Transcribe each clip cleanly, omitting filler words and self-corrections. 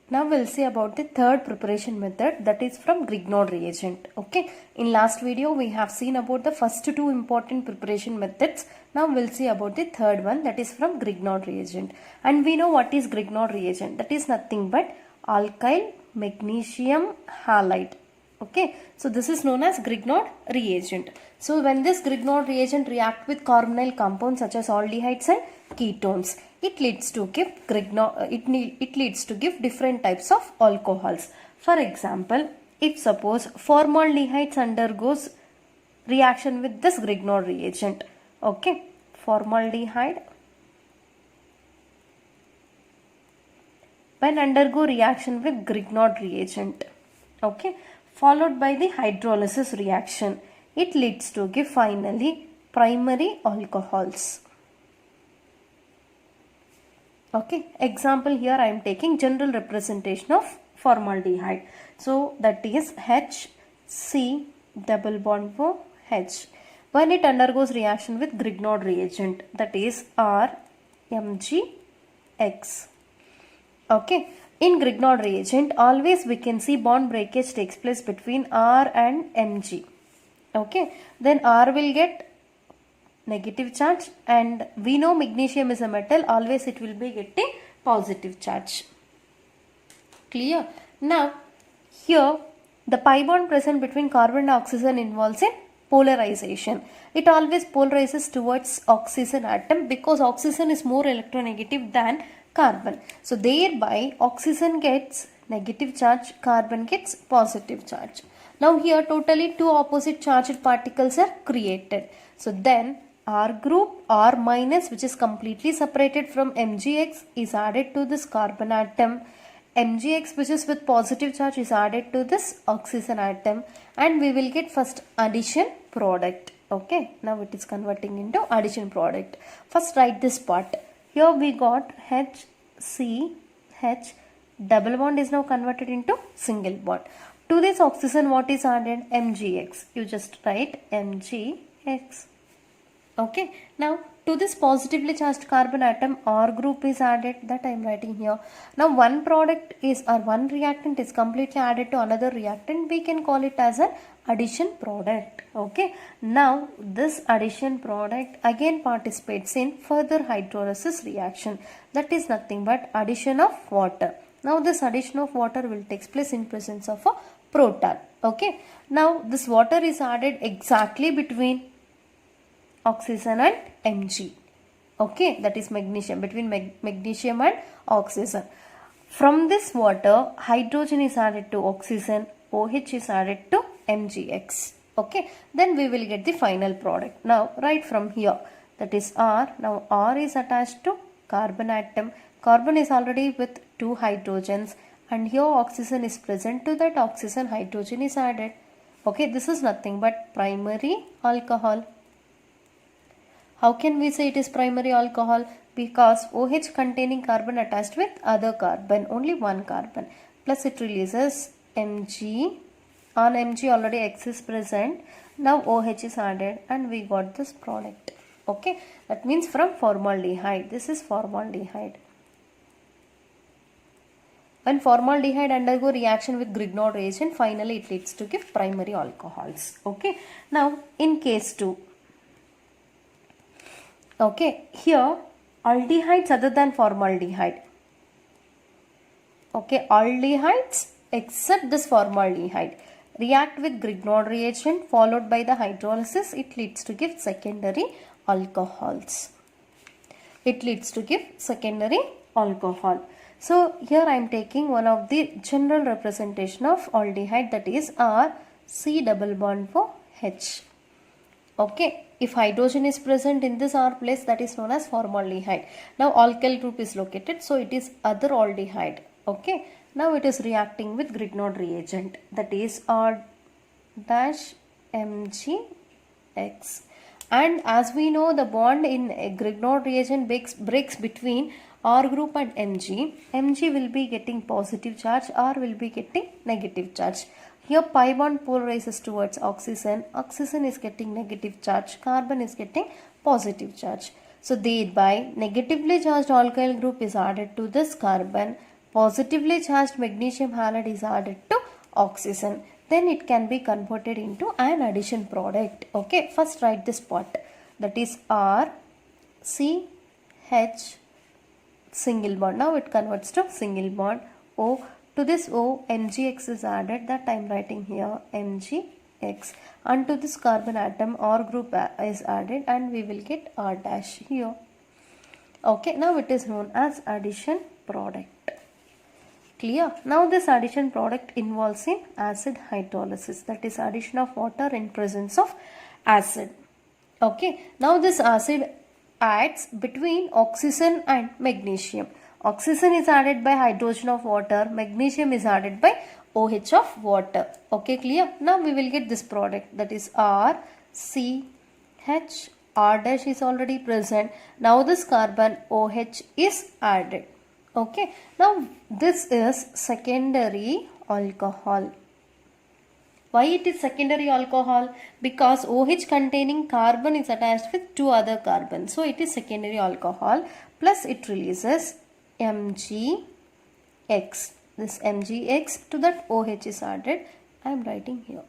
Now we'll see about the third preparation method, that is from Grignard reagent. Okay, in last video we have seen about the first two important preparation methods. Now we'll see about the third one, that is from Grignard reagent. And we know what is Grignard reagent. That is nothing but alkyl magnesium halide. Okay, so this is known as Grignard reagent. So when this Grignard reagent react with carbonyl compounds such as aldehydes and ketones, it leads to give it leads to give different types of alcohols. For example, if suppose formaldehydes undergoes reaction with this Grignard reagent, okay, formaldehyde when undergo reaction with Grignard reagent, okay, followed by the hydrolysis reaction, it leads to give finally primary alcohols. Okay, example here I am taking general representation of formaldehyde. So that is HC double bond O H. When it undergoes reaction with Grignard reagent, that is RMgX. Okay, in Grignard reagent always we can see bond breakage takes place between R and Mg. Okay, then R will get negative charge, and we know magnesium is a metal, always it will be getting positive charge. Clear? Now here the pi bond present between carbon and oxygen involves in polarization. It always polarizes towards oxygen atom because oxygen is more electronegative than carbon. So thereby oxygen gets negative charge, carbon gets positive charge. Now here totally two opposite charged particles are created. So then R group, R minus, which is completely separated from MgX, is added to this carbon atom. MgX, which is with positive charge, is added to this oxygen atom, and we will get first addition product. Okay, now it is converting into addition product. First write this part. Here we got HCH, double bond is now converted into single bond. To this oxygen what is added? MgX. You just write MgX. Okay, now to this positively charged carbon atom R group is added, that I am writing here. Now one product is, or one reactant is completely added to another reactant, we can call it as an addition product. Okay, now this addition product again participates in further hydrolysis reaction, that is nothing but addition of water. Now this addition of water will take place in presence of a proton. Okay, now this water is added exactly between oxygen and Mg. Okay, that is magnesium, between magnesium and oxygen. From this water, hydrogen is added to oxygen, OH is added to MgX. Okay, then we will get the final product. Now right from here, that is R. Now R is attached to carbon atom. Carbon is already with two hydrogens, and here oxygen is present. To that oxygen, hydrogen is added. Okay, this is nothing but primary alcohol. How can we say it is primary alcohol? Because OH containing carbon attached with other carbon, only one carbon, plus it releases Mg. On Mg already X is present. Now OH is added and we got this product. Okay, that means from formaldehyde. This is formaldehyde. When formaldehyde undergo reaction with Grignard reagent, finally it leads to give primary alcohols. Okay, now in case 2. Okay, here aldehydes other than formaldehyde. Okay, aldehydes except this formaldehyde react with Grignard reagent followed by the hydrolysis. It leads to give secondary alcohols. It leads to give secondary alcohol. So here I am taking one of the general representation of aldehyde, that is R C double bond for H. Okay, if hydrogen is present in this R place, that is known as formaldehyde. Now alkyl group is located, so it is other aldehyde. Okay, now it is reacting with Grignard reagent, that is R dash MgX. And as we know, the bond in a Grignard reagent breaks between R group and Mg. Mg will be getting positive charge, R will be getting negative charge. Here pi bond polarizes towards oxygen. Oxygen is getting negative charge. Carbon is getting positive charge. So thereby negatively charged alkyl group is added to this carbon. positively charged magnesium halide is added to oxygen, then it can be converted into an addition product. Okay, first write this part, that is R C H single bond. Now it converts to single bond. O, to this O Mgx is added, that I am writing here Mgx, and to this carbon atom R group is added, and we will get R dash here. Okay, now it is known as addition product. Clear? Now this addition product involves in acid hydrolysis, that is addition of water in presence of acid. Okay, now this acid adds between oxygen and magnesium. Oxygen is added by hydrogen of water, magnesium is added by OH of water. Okay, clear? Now we will get this product, that is R, C, H, R dash is already present. Now this carbon OH is added. Okay, now this is secondary alcohol. Why it is secondary alcohol? Because OH containing carbon is attached with two other carbons. So it is secondary alcohol, plus it releases Mgx. This Mgx, to that OH is added. I am writing here.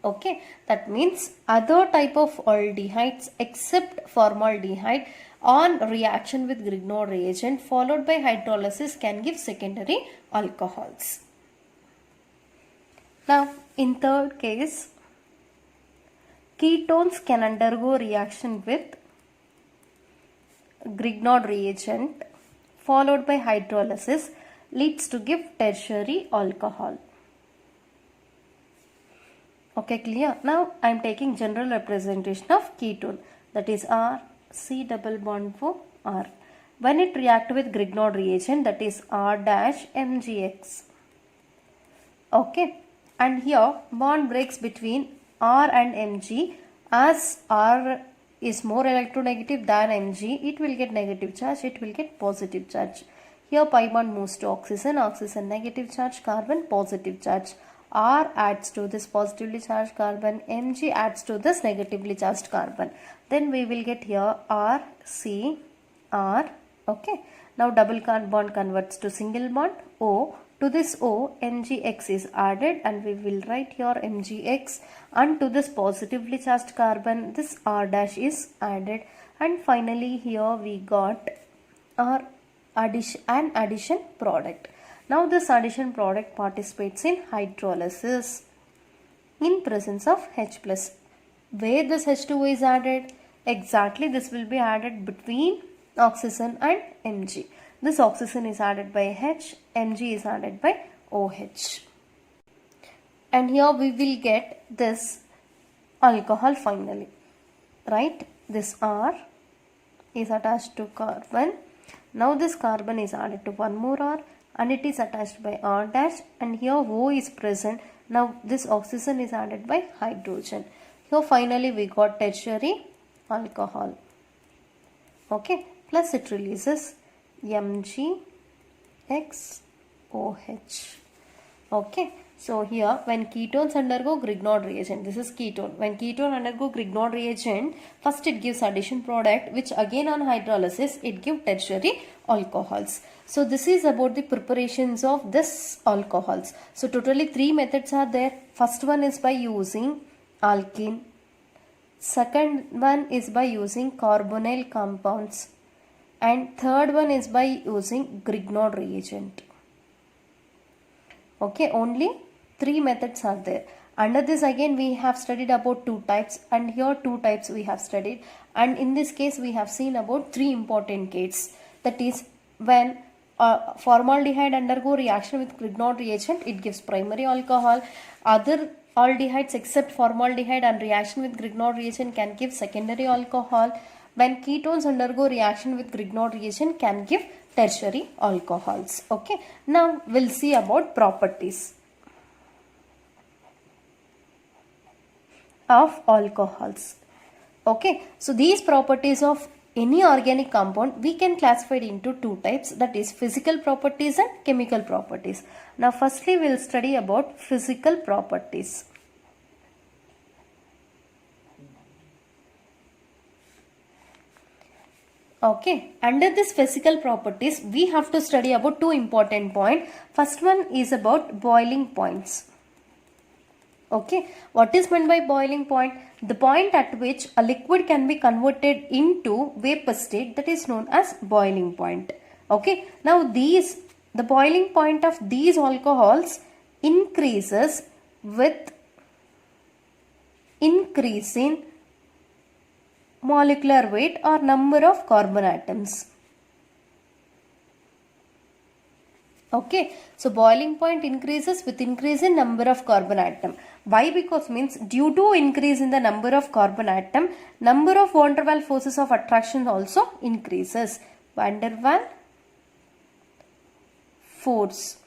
Okay, that means other type of aldehydes except formaldehyde on reaction with Grignard reagent followed by hydrolysis can give secondary alcohols. Now in third case, ketones can undergo reaction with Grignard reagent followed by hydrolysis leads to give tertiary alcohol. Okay, clear? Now I am taking general representation of ketone, that is R, C double bond O R. When it react with Grignard reagent, that is R dash Mgx. Okay, and here bond breaks between R and Mg. As R is more electronegative than Mg, it will get negative charge, it will get positive charge. Here pi bond moves to oxygen, oxygen negative charge, carbon positive charge. R adds to this positively charged carbon, Mg adds to this negatively charged carbon. Then we will get here R, C, R. Okay. Now double bond converts to single bond, O. To this O, Mgx is added, and we will write here Mgx, and to this positively charged carbon, this R dash is added, and finally here we got our addition product. Now this addition product participates in hydrolysis in presence of H+. Where this H2O is added? Exactly, this will be added between oxygen and Mg. This oxygen is added by H, Mg is added by OH. And here we will get this alcohol finally. Right? This R is attached to carbon. Now this carbon is added to one more R, and it is attached by R dash, and here O is present. Now this oxygen is added by hydrogen. Here finally we got tertiary alcohol. Okay, plus it releases Mgx OH. Okay, so here when ketones undergo Grignard reagent, this is ketone. When ketone undergo Grignard reagent, first it gives addition product, which again on hydrolysis it gives tertiary alcohols. So this is about the preparations of this alcohols. So totally three methods are there. First one is by using alkene. Second one is by using carbonyl compounds. And third one is by using Grignard reagent. Okay, only three methods are there. Under this again we have studied about two types, and here two types we have studied, and in this case we have seen about three important cases. That is, when formaldehyde undergo reaction with Grignard reagent, it gives primary alcohol. Other aldehydes except formaldehyde and reaction with Grignard reagent can give secondary alcohol. When ketones undergo reaction with Grignard reagent, can give tertiary alcohols. Okay, now we'll see about properties of alcohols. Okay, so these properties of any organic compound we can classify it into two types, that is physical properties and chemical properties. Now firstly we'll study about physical properties. Okay, under this physical properties, we have to study about two important points. First one is about boiling points. Okay, what is meant by boiling point? The point at which a liquid can be converted into vapor state, that is known as boiling point. Okay, now the boiling point of these alcohols increases with increasing molecular weight or number of carbon atoms. Okay, so boiling point increases with increase in number of carbon atom. Why? Because means due to increase in the number of carbon atom, number of van der Waals forces of attraction also increases. Van der Waals force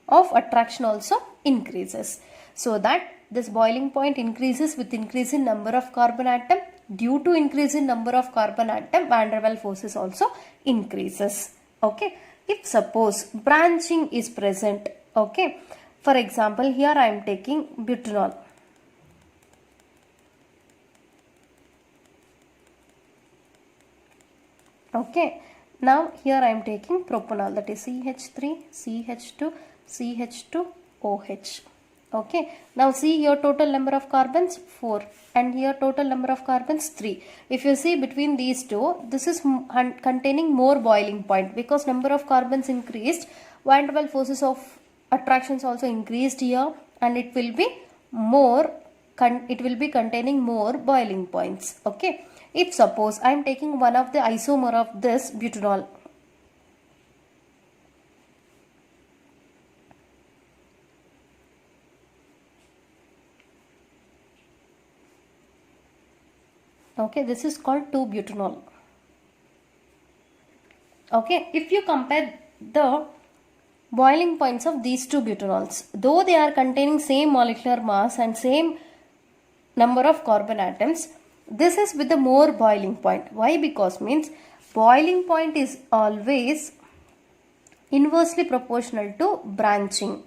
of attraction also increases. So that this boiling point increases with increase in number of carbon atom. Due to increase in number of carbon atom, van der Waals forces also increases. Okay. If suppose branching is present, okay, for example, here I am taking butanol. Okay, now here I am taking propanol, that is CH3, CH2, CH2OH. Okay, now see here total number of carbons 4 and here total number of carbons 3. If you see between these two, this is containing more boiling point because number of carbons increased, van der Waals forces of attractions also increased here, and it will be containing more boiling points. Okay, if suppose I am taking one of the isomer of this butanol. Okay, this is called 2-butanol. Okay, if you compare the boiling points of these two butanols, though they are containing same molecular mass and same number of carbon atoms, this is with the more boiling point. Why? Because means boiling point is always inversely proportional to branching.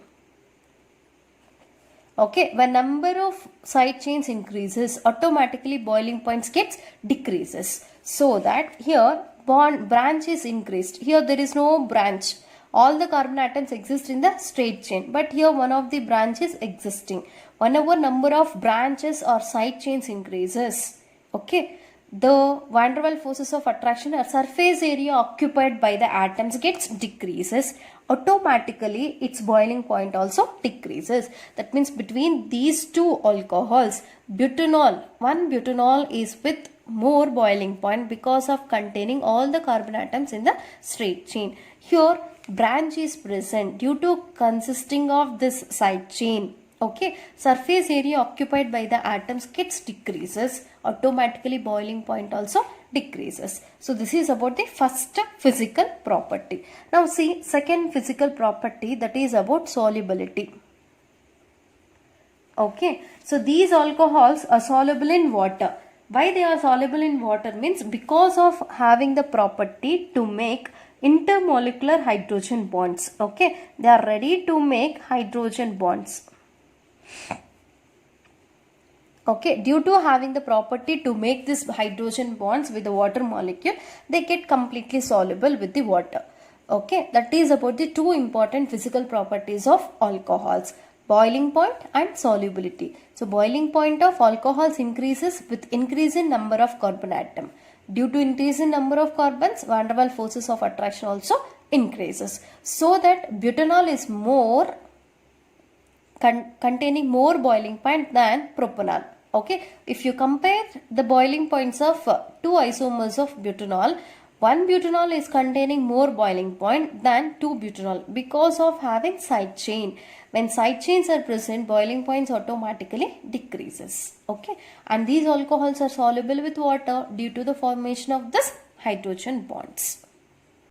Okay, when number of side chains increases, automatically boiling points gets decreases. So that here branch is increased. Here there is no branch. All the carbon atoms exist in the straight chain, but here one of the branch is existing. Whenever number of branches or side chains increases, okay, the van der Waals forces of attraction or surface area occupied by the atoms gets decreases. Automatically its boiling point also decreases. That means between these two alcohols, one butanol is with more boiling point because of containing all the carbon atoms in the straight chain. Here branch is present due to consisting of this side chain. Okay, surface area occupied by the atoms gets decreases, automatically boiling point also decreases. So this is about the first physical property. Now see second physical property, that is about solubility. Okay, so these alcohols are soluble in water. Why they are soluble in water means because of having the property to make intermolecular hydrogen bonds. Okay, they are ready to make hydrogen bonds. Okay, due to having the property to make this hydrogen bonds with the water molecule, they get completely soluble with the water. Okay, that is about the two important physical properties of alcohols, boiling point and solubility. So boiling point of alcohols increases with increase in number of carbon atom. Due to increase in number of carbons, van der Waals forces of attraction also increases. So that butanol is more containing more boiling point than propanol. Okay, if you compare the boiling points of two isomers of butanol, one butanol is containing more boiling point than 2-butanol because of having side chain. When side chains are present, boiling points automatically decreases. Okay, and these alcohols are soluble with water due to the formation of this hydrogen bonds.